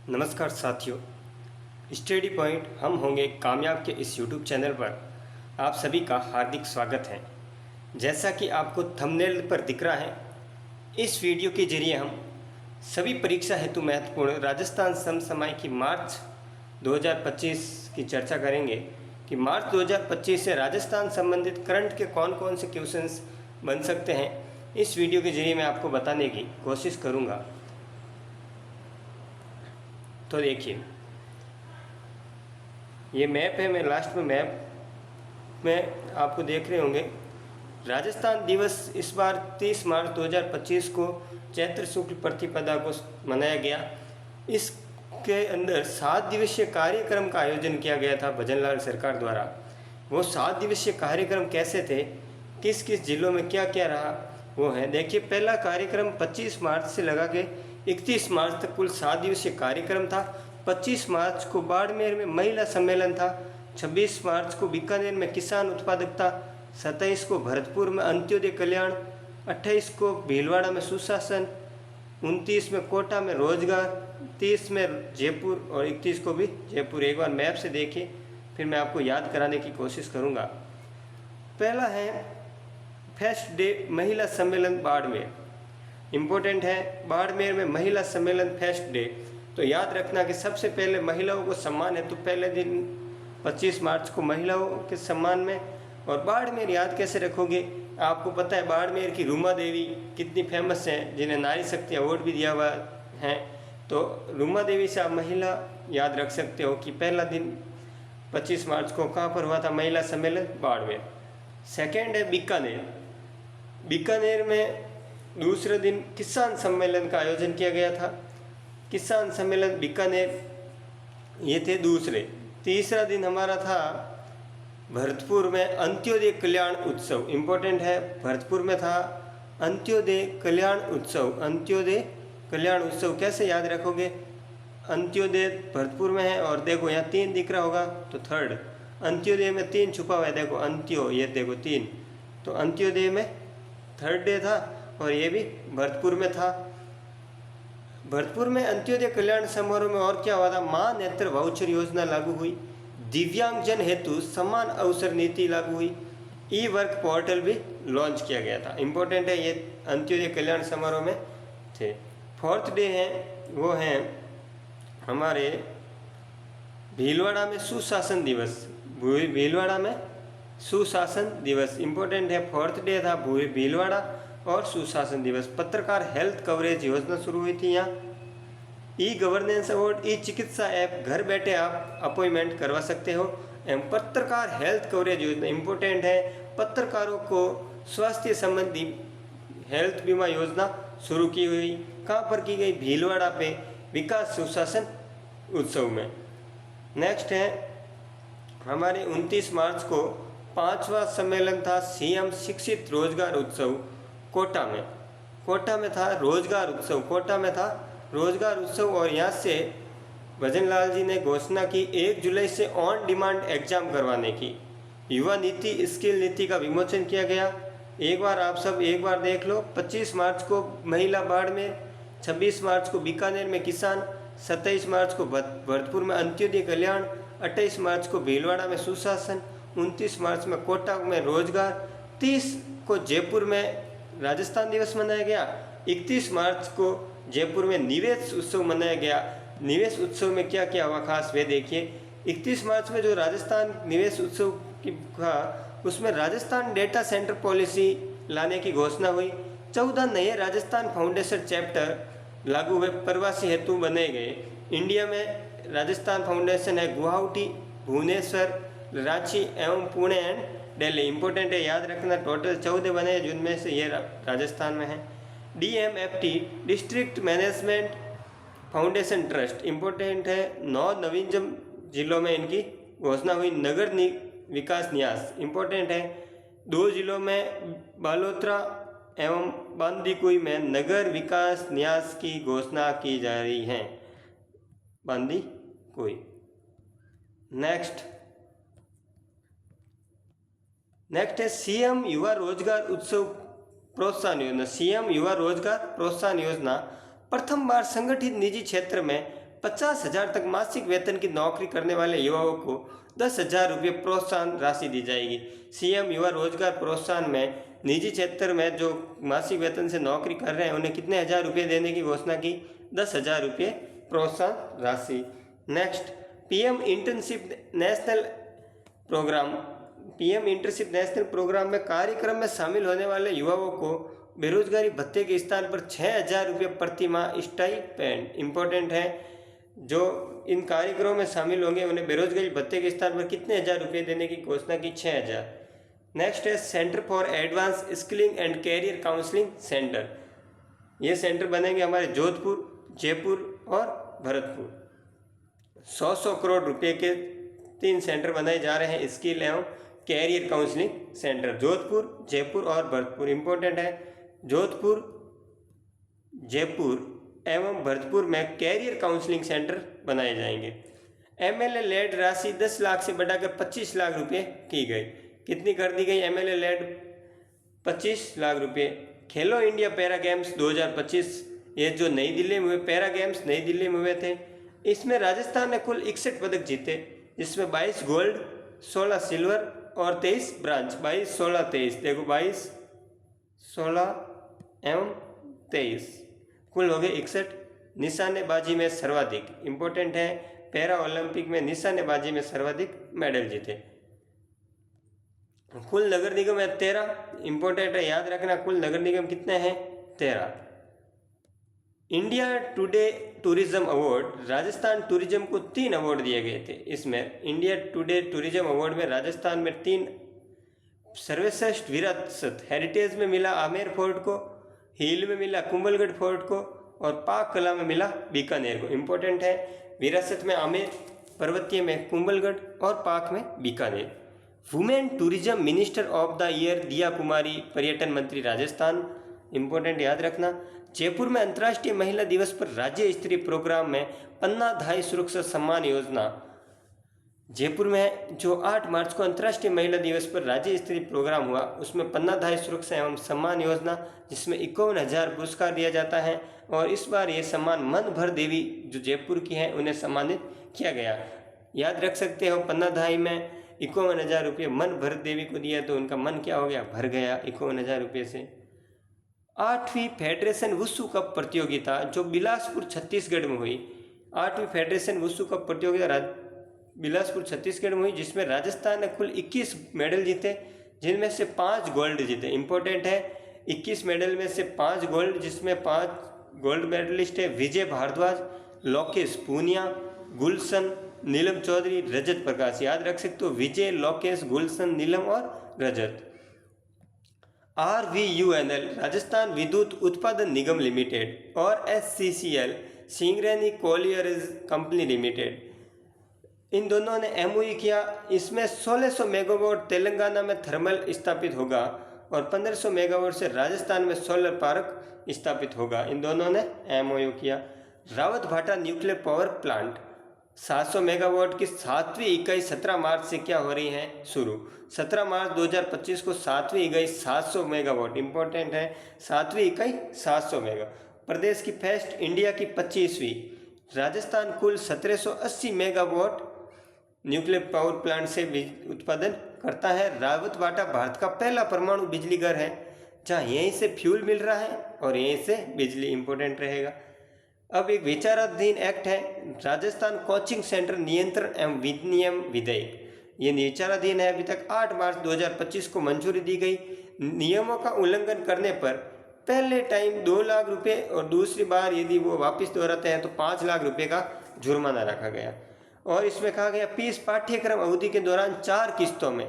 नमस्कार साथियों, study point हम होंगे कामयाब के इस यूट्यूब चैनल पर आप सभी का हार्दिक स्वागत है। जैसा कि आपको थंबनेल पर दिख रहा है, इस वीडियो के जरिए हम सभी परीक्षा हेतु महत्वपूर्ण राजस्थान समसामयिक की मार्च 2025 की चर्चा करेंगे कि मार्च 2025 से राजस्थान संबंधित करंट के कौन कौन से क्वेश्चंस बन सकते हैं। इस वीडियो के जरिए मैं आपको बताने की कोशिश करूँगा। तो देखिए, ये मैप है। मैं लास्ट में मैप में आपको देख रहे होंगे। राजस्थान दिवस इस बार 30 मार्च 2025 को चैत्र शुक्ल प्रतिपदा को मनाया गया। इसके अंदर 7 दिवसीय कार्यक्रम का आयोजन किया गया था भजनलाल सरकार द्वारा। वो 7 दिवसीय कार्यक्रम कैसे थे, किस किस जिलों में क्या क्या रहा, वो है। देखिए, पहला कार्यक्रम 25 मार्च से लगा के 31 मार्च तक कुल 7 दिवसीय कार्यक्रम था। 25 मार्च को बाड़मेर में महिला सम्मेलन था, 26 मार्च को बीकानेर में किसान उत्पादकता, 27 को भरतपुर में अंत्योदय कल्याण, 28 को भीलवाड़ा में सुशासन, 29 में कोटा में रोजगार, 30 में जयपुर और 31 को भी जयपुर। एक बार मैप से देखिए, फिर मैं आपको याद कराने की कोशिश करूँगा। पहला है फर्स्ट डे महिला सम्मेलन बाड़मेर। इम्पोर्टेंट है, बाड़मेर में महिला सम्मेलन फर्स्ट डे। तो याद रखना कि सबसे पहले महिलाओं को सम्मान है, तो पहले दिन 25 मार्च को महिलाओं के सम्मान में। और बाड़मेर याद कैसे रखोगे, आपको पता है बाड़मेर की रूमा देवी कितनी फेमस हैं, जिन्हें नारी शक्ति अवार्ड भी दिया हुआ है। तो रूमा देवी से आप महिला याद रख सकते हो कि पहला दिन 25 मार्च को कहाँ पर हुआ था महिला सम्मेलन, बाड़मेर। सेकेंड है बीकानेर। बीकानेर में दूसरे दिन किसान सम्मेलन का आयोजन किया गया था। किसान सम्मेलन बीकानेर, ये थे दूसरे। तीसरा दिन हमारा था भरतपुर में अंत्योदय कल्याण उत्सव। इम्पोर्टेंट है, भरतपुर में था अंत्योदय कल्याण उत्सव। अंत्योदय कल्याण उत्सव कैसे याद रखोगे, अंत्योदय भरतपुर में है और देखो यहाँ 3 दिख रहा होगा, तो थर्ड। अंत्योदय में 3 छुपा हुआ है, देखो अंत्यो, ये देखो 3। तो अंत्योदय में थर्ड डे था और ये भी भरतपुर में था। भरतपुर में अंत्योदय कल्याण समारोह में और क्या हुआ था, मां नेत्र वाउचर योजना लागू हुई, दिव्यांगजन हेतु समान अवसर नीति लागू हुई, ई वर्क पोर्टल भी लॉन्च किया गया था। इम्पोर्टेंट है, ये अंत्योदय कल्याण समारोह में थे। फोर्थ डे है, वो हैं हमारे भीलवाड़ा में सुशासन दिवस। भीलवाड़ा में सुशासन दिवस इम्पोर्टेंट है, फोर्थ डे था भीलवाड़ा और सुशासन दिवस। पत्रकार हेल्थ कवरेज योजना शुरू हुई थी यहाँ। ई गवर्नेंस अवार्ड, ई चिकित्सा ऐप, घर बैठे आप अपॉइंटमेंट करवा सकते हो। एवं पत्रकार हेल्थ कवरेज योजना इम्पोर्टेंट है, पत्रकारों को स्वास्थ्य संबंधी हेल्थ बीमा योजना शुरू की हुई। कहाँ पर की गई, भीलवाड़ा पे विकास सुशासन उत्सव में। नेक्स्ट है हमारे 29 मार्च को 5वां सम्मेलन था सीएम शिक्षित रोजगार उत्सव कोटा में। कोटा में था रोजगार उत्सव, कोटा में था रोजगार उत्सव। और यहाँ से भजनलाल जी ने घोषणा की 1 जुलाई से ऑन डिमांड एग्जाम करवाने की। युवा नीति, स्किल नीति का विमोचन किया गया। एक बार आप सब एक बार देख लो, 25 मार्च को महिला बाड़मेर, 26 मार्च को बीकानेर में किसान, 27 मार्च को भरतपुर में अंत्योदय कल्याण, 28 मार्च को भीलवाड़ा में सुशासन, 29 मार्च में कोटा में रोजगार, 30 को जयपुर में राजस्थान दिवस मनाया गया, 31 मार्च को जयपुर में निवेश उत्सव मनाया गया। निवेश उत्सव में क्या क्या हुआ खास, वे देखिए। 31 मार्च में जो राजस्थान निवेश उत्सव की था, उसमें राजस्थान डेटा सेंटर पॉलिसी लाने की घोषणा हुई। 14 नए राजस्थान फाउंडेशन चैप्टर लागू हुए, प्रवासी हेतु बनाए गए। इंडिया में राजस्थान फाउंडेशन है गुवाहाटी, भुवनेश्वर, रांची एवं पुणे एंड दिल्ली। इंपॉर्टेंट है, याद रखना। टोटल 14 बने हैं, जिनमें से ये राजस्थान में है। DMFT district management foundation trust important है, 9 नवीनतम जिलों में इनकी घोषणा हुई। नगर विकास न्यास इम्पोर्टेंट है, 2 जिलों में बालोतरा एवं बांदीकुई में नगर विकास न्यास की घोषणा की जा रही है, बांदीकुई। नेक्स्ट है सीएम युवा रोजगार उत्सव प्रोत्साहन योजना। सीएम युवा रोजगार प्रोत्साहन योजना प्रथम बार संगठित निजी क्षेत्र में 50,000 तक मासिक वेतन की नौकरी करने वाले युवाओं को 10,000 रुपये प्रोत्साहन राशि दी जाएगी। सीएम युवा रोजगार प्रोत्साहन में निजी क्षेत्र में जो मासिक वेतन से नौकरी कर रहे हैं उन्हें कितने हज़ार रुपये देने की घोषणा की? 10,000 रुपये प्रोत्साहन राशि। Next, PM internship national programme. PM internship national programme में कार्यक्रम में शामिल होने वाले युवाओं को बेरोजगारी भत्ते के स्थान पर 6,000 रुपये प्रति माह स्टाइपेंड। इम्पोर्टेंट है, जो इन कार्यक्रमों में शामिल होंगे उन्हें बेरोजगारी भत्ते के स्थान पर कितने हज़ार रुपये देने की घोषणा की? 6,000। नेक्स्ट है centre for advance skilling and career counselling centre. ये सेंटर बनेंगे हमारे जोधपुर, जयपुर और भरतपुर। 100 करोड़ रुपए के 3 सेंटर बनाए जा रहे हैं स्किल एवं career counselling centre, Jodhpur, Jaipur और भरतपुर। इम्पोर्टेंट है, जोधपुर, जयपुर एवं भरतपुर में कैरियर काउंसलिंग सेंटर बनाए जाएंगे। एमएलए लेड राशि 10 लाख से बढ़ाकर 25 लाख रुपए की गई। कितनी कर दी गई एमएलए लेड? 25 लाख रुपए। खेलो इंडिया पैरा गेम्स 2025, ये जो नई दिल्ली में हुए पैरा गेम्स नई दिल्ली में हुए थे, इसमें राजस्थान ने कुल 61 पदक जीते, जिसमें 22 गोल्ड, 16 सिल्वर और 23 ब्रांज। 22, 16, 23, देखो 22, 16 एवं 23, कुल हो गए 61। निशानेबाजी में सर्वाधिक, इम्पोर्टेंट है, पैरा ओलंपिक में निशानेबाजी में सर्वाधिक मेडल जीते। कुल नगर निगम है 13, इम्पोर्टेंट है, याद रखना कुल नगर निगम कितने हैं? 13। India today tourism award, Rajasthan tourism को 3 अवार्ड दिए गए थे। इसमें इंडिया टुडे टूरिज्म अवार्ड में राजस्थान में 3 सर्वश्रेष्ठ विरासत, हेरिटेज में मिला आमेर फोर्ट को, हिल में मिला कुंभलगढ़ फोर्ट को और पाक कला में मिला बीकानेर को। इम्पोर्टेंट है, विरासत में आमेर, पर्वतीय में कुंभलगढ़ और पाक में Bikaner. Women tourism minister of the year दिया कुमारी, पर्यटन मंत्री राजस्थान। इम्पोर्टेंट, याद रखना। जयपुर में अंतर्राष्ट्रीय महिला दिवस पर राज्य स्तरीय प्रोग्राम में पन्ना धाई सुरक्षा सम्मान योजना। जयपुर में जो 8 मार्च को अंतर्राष्ट्रीय महिला दिवस पर राज्य स्तरीय प्रोग्राम हुआ, उसमें पन्ना धाई सुरक्षा एवं सम्मान योजना, जिसमें 51,000 पुरस्कार दिया जाता है। और इस बार ये सम्मान मन भर देवी जो जयपुर की हैं उन्हें सम्मानित किया गया। याद रख सकते हो, पन्ना धाई में 51,000 रुपये मन भर देवी को दिया तो उनका मन क्या हो गया? भर गया 51,000 रुपये से। 8वीं फेडरेशन वुशु कप प्रतियोगिता जो बिलासपुर छत्तीसगढ़ में हुई, 8वीं फेडरेशन वुशु कप प्रतियोगिता बिलासपुर छत्तीसगढ़ में हुई, जिसमें राजस्थान ने कुल 21 मेडल जीते, जिनमें से 5 गोल्ड जीते। इंपॉर्टेंट है, 21 मेडल में से 5 गोल्ड, जिसमें 5 गोल्ड मेडलिस्ट है विजय भारद्वाज, लोकेश पूनिया, गुलशन, नीलम चौधरी, रजत प्रकाश। याद रख सकते हो, विजय, लोकेश, गुलशन, नीलम और रजत। RVUNL राजस्थान विद्युत उत्पादन निगम लिमिटेड और SCCL Singareni collieries company limited, इन दोनों ने MOU किया। इसमें 1600 मेगावाट तेलंगाना में थर्मल स्थापित होगा और 1500 मेगावाट से राजस्थान में सोलर पार्क स्थापित होगा। इन दोनों ने MOU किया। रावत भाटा न्यूक्लियर पावर प्लांट 700 मेगावाट की 7वीं इकाई 17 मार्च से क्या हो रही है? शुरू। 17 मार्च 2025 को 7वीं इकाई 700 मेगावाट, इंपॉर्टेंट है, 7वीं इकाई 700 मेगा। प्रदेश की फेस्ट इंडिया की 25वीं। राजस्थान कुल 1780 मेगावाट न्यूक्लियर पावर प्लांट से उत्पादन करता है। रावत भाटा भारत का पहला परमाणु बिजली घर है, जहाँ यहीं से फ्यूल मिल रहा है और यहीं से बिजली, इंपॉर्टेंट रहेगा। अब एक विचाराधीन एक्ट है, राजस्थान कोचिंग सेंटर नियंत्रण एवं विनियम विधेयक। ये विचाराधीन है, अभी तक 8 मार्च 2025 को मंजूरी दी गई। नियमों का उल्लंघन करने पर पहले टाइम 2 लाख रुपए और दूसरी बार यदि वो वापस दोहराते हैं तो 5 लाख रुपए का जुर्माना रखा गया। और इसमें कहा गया फीस पाठ्यक्रम अवधि के दौरान 4 किस्तों में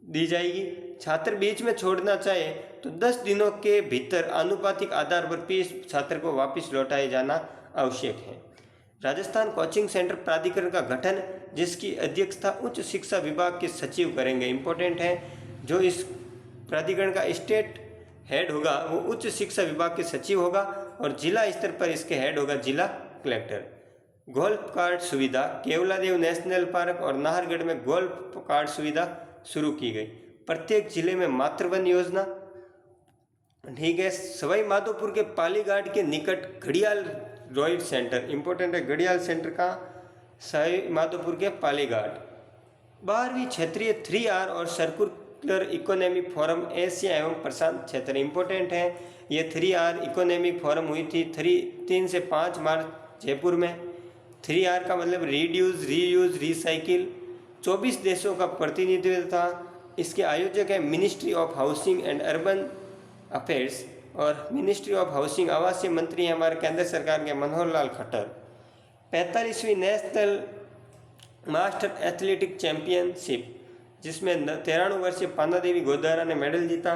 दी जाएगी। छात्र बीच में छोड़ना चाहे तो 10 दिनों के भीतर आनुपातिक आधार पर फीस छात्र को वापस लौटाए जाना आवश्यक है। राजस्थान कोचिंग सेंटर प्राधिकरण का गठन, जिसकी अध्यक्षता उच्च शिक्षा विभाग के सचिव करेंगे। इंपॉर्टेंट है, जो इस प्राधिकरण का स्टेट हेड होगा वो उच्च शिक्षा विभाग के सचिव होगा और जिला स्तर पर इसके हेड होगा जिला कलेक्टर। गोल्फ कार्ट सुविधा, केवलादेव नेशनल पार्क और नाहरगढ़ में गोल्फ कार्ट सुविधा शुरू की गई। प्रत्येक जिले में मातृवन योजना, ठीक है। सवाई माधोपुर के पालीघाट के निकट घड़ियाल रोइड सेंटर इंपॉर्टेंट है। घड़ियाल सेंटर का सवाई माधोपुर के पालीघाट। 12वीं क्षेत्रीय 3R और सर्कुलर इकोनॉमी फोरम एशिया एवं प्रशांत क्षेत्र इंपॉर्टेंट है। ये 3R इकोनॉमिक फोरम हुई थी 3 से 5 मार्च जयपुर में। 3R का मतलब रिड्यूस, रीयूज, रिसाइकिल। 24 देशों का प्रतिनिधित्व था। इसके आयोजक है ministry of housing and urban affairs और मिनिस्ट्री ऑफ हाउसिंग आवासीय मंत्री हैं हमारे केंद्र सरकार के मनोहर लाल खट्टर। 45वीं नेशनल मास्टर एथलेटिक चैंपियनशिप जिसमें 93 वर्षीय पाना देवी गोदारा ने मेडल जीता।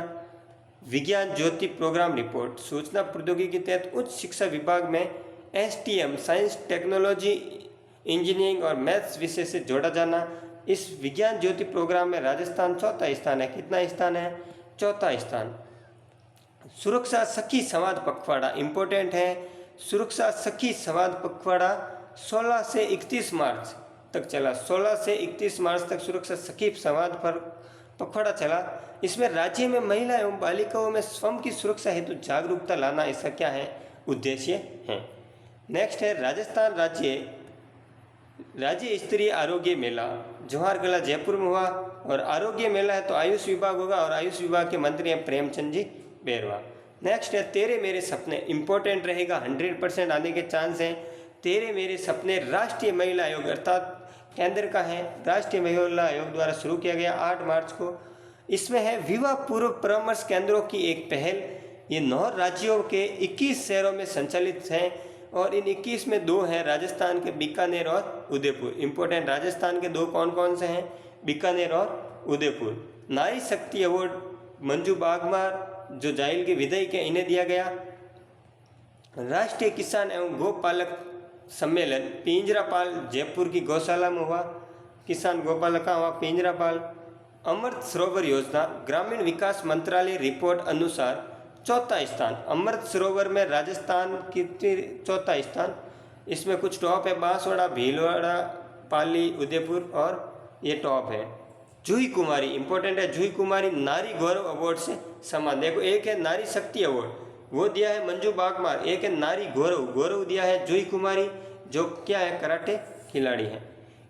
विज्ञान ज्योति प्रोग्राम रिपोर्ट सूचना प्रौद्योगिकी के तहत उच्च शिक्षा विभाग में STM साइंस टेक्नोलॉजी इंजीनियरिंग और मैथ्स विषय से जोड़ा जाना। इस विज्ञान ज्योति प्रोग्राम में राजस्थान चौथा स्थान है। कितना स्थान है? चौथा स्थान। सुरक्षा सखी संवाद पखवाड़ा इंपॉर्टेंट है। सुरक्षा सखी संवाद पखवाड़ा 16 से 31 मार्च तक चला। 16 से 31 मार्च तक सुरक्षा सखी संवाद पर पखवाड़ा चला। इसमें राज्य में महिला एवं बालिकाओं में स्वयं की सुरक्षा हेतु जागरूकता लाना इसका क्या है? उद्देश्य है। नेक्स्ट है राजस्थान राज्य स्तरीय आरोग्य मेला जवाहरकला जयपुर में हुआ। और आरोग्य मेला है तो आयुष विभाग होगा और आयुष विभाग के मंत्री हैं प्रेमचंद जी बैरवा। नेक्स्ट है तेरे मेरे सपने इंपॉर्टेंट रहेगा, 100% आने के चांस हैं। तेरे मेरे सपने राष्ट्रीय महिला आयोग अर्थात केंद्र का है। राष्ट्रीय महिला आयोग द्वारा शुरू किया गया 8 मार्च को। इसमें है विवाह पूर्व परामर्श केंद्रों की एक पहल। ये 9 राज्यों के 21 शहरों में संचालित हैं और इन 21 में 2 हैं राजस्थान के बीकानेर और उदयपुर। इंपॉर्टेंट राजस्थान के 2 कौन कौन से हैं? बीकानेर और उदयपुर। नारी शक्ति अवार्ड मंजू बागमार जो जाइल के विधायक है इन्हें दिया गया। राष्ट्रीय किसान एवं गोपालक सम्मेलन पिंजरापाल जयपुर की गौशाला में हुआ। किसान गोपालक का हुआ पिंजरापाल। अमृत सरोवर योजना ग्रामीण विकास मंत्रालय रिपोर्ट अनुसार चौथा स्थान। अमृत सरोवर में राजस्थान की चौथा स्थान। इसमें कुछ टॉप है बांसवाड़ा, भीलवाड़ा, पाली, उदयपुर और ये टॉप है। जूही कुमारी इंपॉर्टेंट है। जूही कुमारी नारी गौरव अवार्ड से सम्मान। देखो एक है नारी शक्ति अवार्ड वो दिया है मंजू बागमार, एक है नारी गौरव दिया है जूही कुमारी जो क्या है कराटे खिलाड़ी हैं।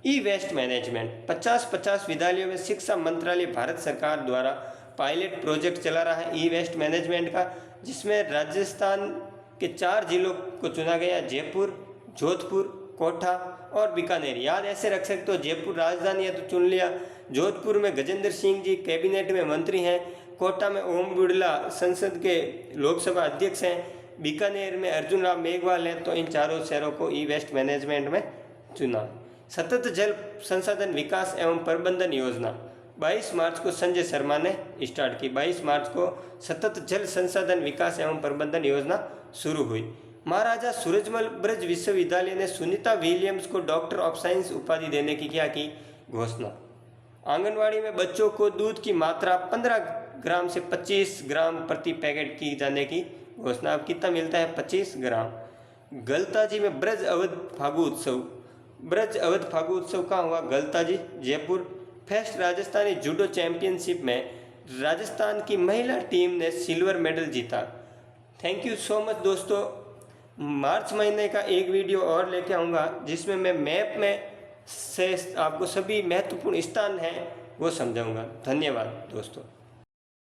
ई वेस्ट मैनेजमेंट 50-50 विद्यालयों में शिक्षा मंत्रालय भारत सरकार द्वारा पायलट प्रोजेक्ट चला रहा है ई वेस्ट मैनेजमेंट का, जिसमें राजस्थान के 4 जिलों को चुना गया, जयपुर, जोधपुर, कोटा और बीकानेर। याद ऐसे रख सकते हो, जयपुर राजधानी है तो चुन लिया। जोधपुर में गजेंद्र सिंह जी कैबिनेट में मंत्री हैं। कोटा में ओम बिड़ला संसद के लोकसभा अध्यक्ष हैं। बीकानेर में अर्जुन राम मेघवाल हैं। तो इन चारों शहरों को ई वेस्ट मैनेजमेंट में चुना। सतत जल संसाधन विकास एवं प्रबंधन योजना 22 मार्च को संजय शर्मा ने स्टार्ट की। 22 मार्च को सतत जल संसाधन विकास एवं प्रबंधन योजना शुरू हुई। महाराजा सूरजमल ब्रज विश्वविद्यालय ने सुनीता विलियम्स को डॉक्टर ऑफ साइंस उपाधि देने की क्या की घोषणा। आंगनवाड़ी में बच्चों को दूध की मात्रा 15 ग्राम से 25 ग्राम प्रति पैकेट की जाने की घोषणा। अब कितना मिलता है? 25 ग्राम। गलताजी में ब्रज अवध फागु उत्सव कहाँ हुआ? Galtaji Jaipur. First Rajasthani judo championship में राजस्थान की महिला टीम ने सिल्वर मेडल जीता। थैंक यू सो मच दोस्तों। मार्च महीने का एक वीडियो और लेके आऊँगा जिसमें मैं मैप में से आपको सभी महत्वपूर्ण स्थान हैं वो समझाऊंगा। धन्यवाद दोस्तों।